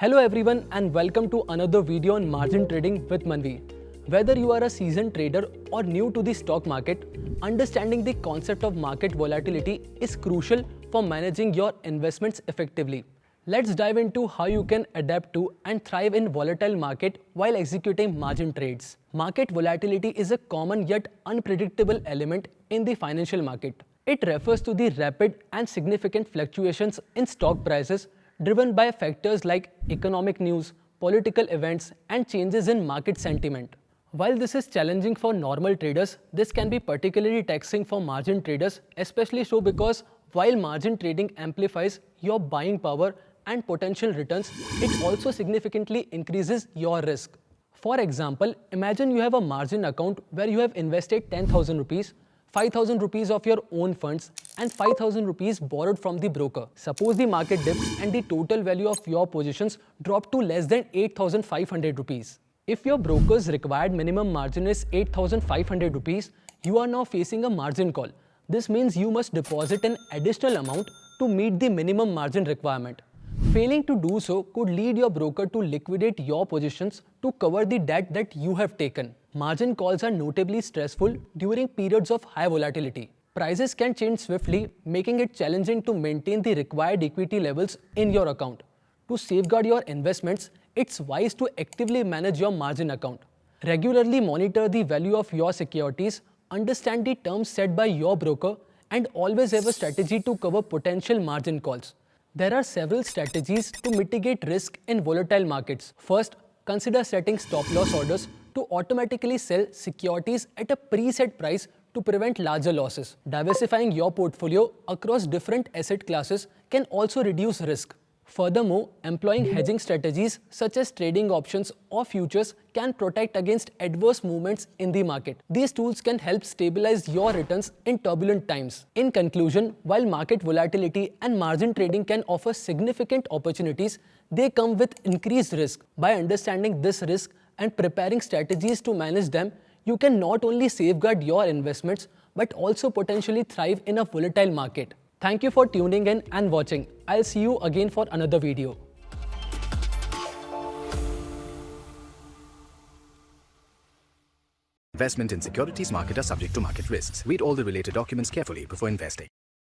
Hello everyone and welcome to another video on margin trading with Manvi. Whether you are a seasoned trader or new to the stock market, understanding the concept of market volatility is crucial for managing your investments effectively. Let's dive into how you can adapt to and thrive in volatile market while executing margin trades. Market volatility is a common yet unpredictable element in the financial market. It refers to the rapid and significant fluctuations in stock prices driven by factors like economic news, political events, and changes in market sentiment. While this is challenging for normal traders, this can be particularly taxing for margin traders, especially so because while margin trading amplifies your buying power and potential returns, it also significantly increases your risk. For example, imagine you have a margin account where you have invested 10,000 rupees, 5,000 rupees of your own funds and 5,000 rupees borrowed from the broker. Suppose the market dips and the total value of your positions drop to less than 8,500 rupees. If your broker's required minimum margin is 8,500 rupees, you are now facing a margin call. This means you must deposit an additional amount to meet the minimum margin requirement. Failing to do so could lead your broker to liquidate your positions to cover the debt that you have taken. Margin calls are notably stressful during periods of high volatility. Prices can change swiftly, making it challenging to maintain the required equity levels in your account. To safeguard your investments, it's wise to actively manage your margin account. Regularly monitor the value of your securities, understand the terms set by your broker, and always have a strategy to cover potential margin calls. There are several strategies to mitigate risk in volatile markets. First, consider setting stop-loss orders to automatically sell securities at a preset price to prevent larger losses. Diversifying your portfolio across different asset classes can also reduce risk. Furthermore, employing hedging strategies such as trading options or futures can protect against adverse movements in the market. These tools can help stabilize your returns in turbulent times. In conclusion, while market volatility and margin trading can offer significant opportunities, they come with increased risk. By understanding this risk and preparing strategies to manage them, you can not only safeguard your investments but also potentially thrive in a volatile market. Thank you for tuning in and watching. I'll see you again for another video. Investment in securities market are subject to market risks. Read all the related documents carefully before investing.